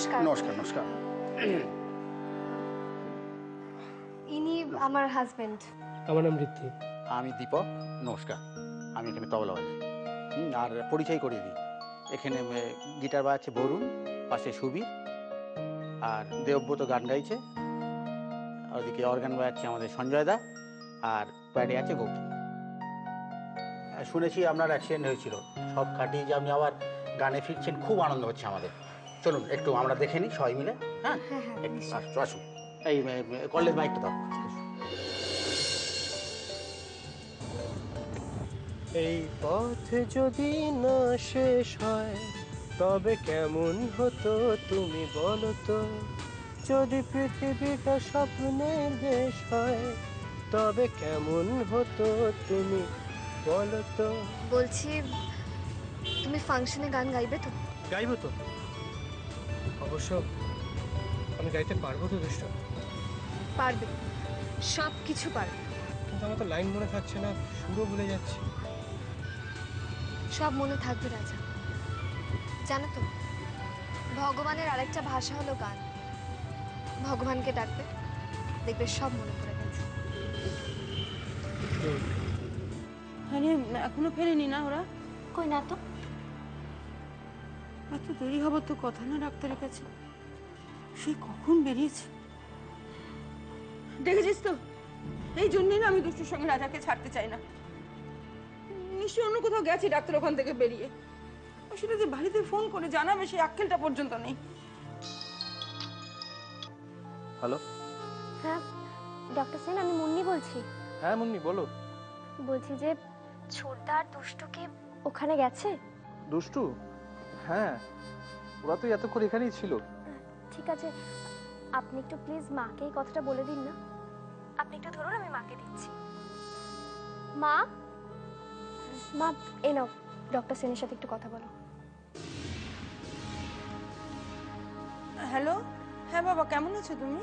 নমস্কার। নমস্কার নমস্কার। ইনি আমার হাজবেন্ড। আমার নাম ঋদ্ধি। আমি দীপক। নমস্কার। আমি এখানে তবলা বাজাই। আর পরিচয় করিয়ে দিই, এখানে গিটার বাজাচ্ছে বরুণ, পাশে সুবীর, আর দেবব্রত গান গাইছে, ওদিকে অর্গান বাজাচ্ছে আমাদের সঞ্জয় দা, আর প্যাডে আছে গৌতম। শুনেছি আপনার অ্যাক্সিডেন্ট হয়েছিল, সব কাটিয়ে যে আপনি আবার গানে ফিরছেন, খুব আনন্দ হচ্ছে আমাদের। চলুন একটু আমরা দেখে নিই সবাই মিলে। হ্যাঁ হ্যাঁ হ্যাঁ, একটু নিশ্চয়ই। আসুন আসুন। এই কলেজ মাইকটা দাও। এই পথ যদি না শেষ হয় তবে কেমন হতো তুমি বলো তো? যদি পৃথিবীটা স্বপ্নের দেশ হয় তবে কেমন হতো তুমি বলো তো? বলছি, তুমি ফাংশনে গান গাইবে তো? গাইবো তো, অবশ্য আমি গাইতে পারবো তো দুষ্ট? পারবে, সব কিছু পারবে। কিন্তু আমার তো লাইন মনে থাকছে না, সুরও ভুলে যাচ্ছি। সব মনে থাকবে রাজা। জানো তো, ভগবানের আরেকটা ভাষা হলো গান। ভগবানকে ডাকবে, দেখবে সব মনে পড়ে গেছে। আরে এখনো ফেরেনি না ওরা? কই না তো। এত দেরি হবার তো কথা না ডাক্তারের কাছে। সে কখন বেরিয়েছে দেখেছিস তো? এই জন্যই না আমি দুষ্টুর সঙ্গে রাজাকে ছাড়তে চাই না। নিশ্চয়ই অন্য কোথাও গেছে ডাক্তার ওখান থেকে বেরিয়ে। সেটা যে বাড়িতে ফোন করে জানাবে সেই আক্কেলটা পর্যন্ত নেই। হ্যালো। হ্যাঁ ডক্টর সেন, আমি মুন্নি বলছি। হ্যাঁ মুন্নি বলো। বলছি যে ছোটদা আর দুষ্টু কি ওখানে গেছে? দুষ্টু? হ্যাঁ, ওরা তো এতক্ষণ এখানেই ছিল। ঠিক আছে, আপনি একটু প্লিজ মাকে এই কথাটা বলে দিন না। আপনি একটু ধরুন, আমি মাকে দিচ্ছি। মা, মা এই নাও, ডক্টর সেনের সাথে একটু কথা বলো। হ্যালো। হ্যাঁ বাবা, কেমন আছো তুমি?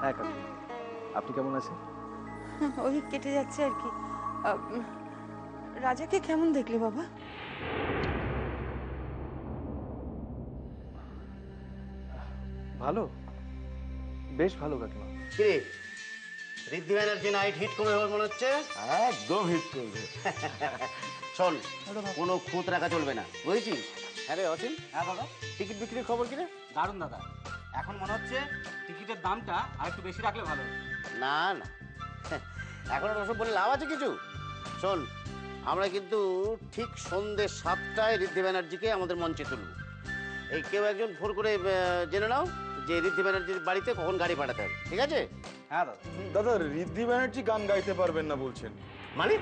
হ্যাঁ কাকু, আপনি কেমন আছেন? ওই কেটে যাচ্ছে আর কি। রাজাকে কেমন দেখলে বাবা? ভালো, বেশ ভালো কাকিমা। কিরে, ঋদ্ধি ব্যানার্জি নাইট হিট করবে মনে হচ্ছে? একদম হিট করবে। শোন, কোনো খুঁত রাখা চলবে না, বুঝেছিস? হ্যাঁ রে অসীম। হ্যাঁ দাদা। টিকিট বিক্রির খবর কি রে? দারুণ দাদা, এখন মনে হচ্ছে টিকিটের দামটা আর একটু বেশি রাখলে ভালো। না না, এখন আর ওসব বলে লাভ আছে কিছু? শোন, আমরা কিন্তু ঠিক সন্ধ্যে 7টায় ঋদ্ধি ব্যানার্জিকে আমাদের মঞ্চে তুলব। এই কেউ একজন ফোন করে জেনে নাও যে ঋদ্ধি ব্যানার্জির বাড়িতে কখন গাড়ি পাঠাতে হবে, ঠিক আছে? হ্যাঁ দাদা। দাদা, ঋদ্ধি ব্যানার্জি গান গাইতে পারবেন না বলছেন। মানে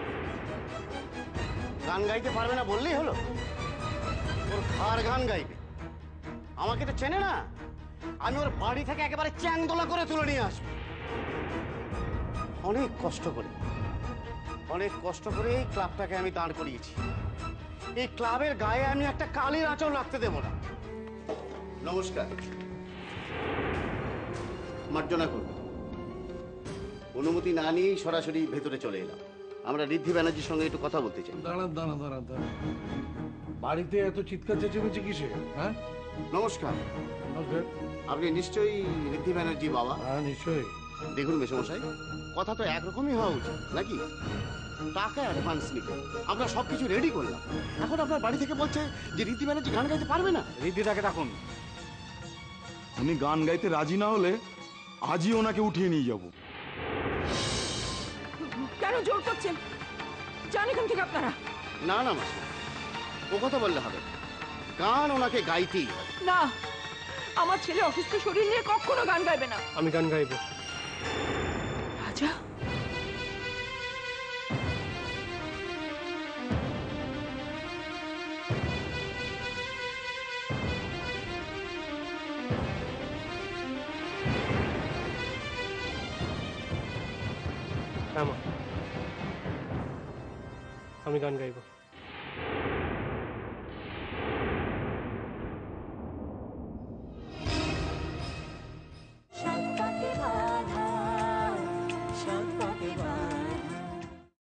গান গাইতে পারবে না বললেই হলো? ওর কার গান গাইবে? আমাকে তো চেনে না। আমি ওর বাড়ি থেকে একেবারে চ্যাংদোলা করে তুলে নিয়ে আসবো। অনেক কষ্ট করে এই ক্লাবটাকে আমি দাঁড় করিয়েছি। এই ক্লাবের গায়ে আমি একটা কালির আঁচল রাখতে দেব না। নমস্কার। মার্জনা করবে। অনুমতি না নিয়েই সরাসরি ভেতরে চলে এলাম। আমরা ঋদ্ধি ব্যানার্জির সঙ্গে একটু কথা বলতে চাই। দাঁড়ান। বাড়িতে এত চিৎকার চেঁচেমেচি কিসে? হ্যাঁ, নমস্কার। নমস্কার। আপনি নিশ্চয়ই ঋদ্ধি ব্যানার্জি বাবা? হ্যাঁ নিশ্চয়ই। দেখুন মেসমশাই, কথা তো একরকমই হওয়া উচিত নাকি? টাকা অ্যাডভান্স নিতে আমরা সবকিছু রেডি করলাম, এখন আপনার বাড়ি থেকে বলছে যে ঋদ্ধি ব্যানার্জি গান গাইতে পারবে না। ঋদ্ধিটাকে ডাকুন। উনি গান গাইতে রাজি না হলে আজই ওনাকে উঠিয়ে নিয়ে যাব। কেন জোর করছেন? যান এখান থেকে আপনারা। না না মা, ও কথা বললে হবে, গান ওনাকে গাইতেই হবে। না, আমার ছেলে অসুস্থ শরীর নিয়ে কখনো গান গাইবে না। আমি গান গাইবো। রাজা, হ্যাঁ মা, আমি গান গাইবো।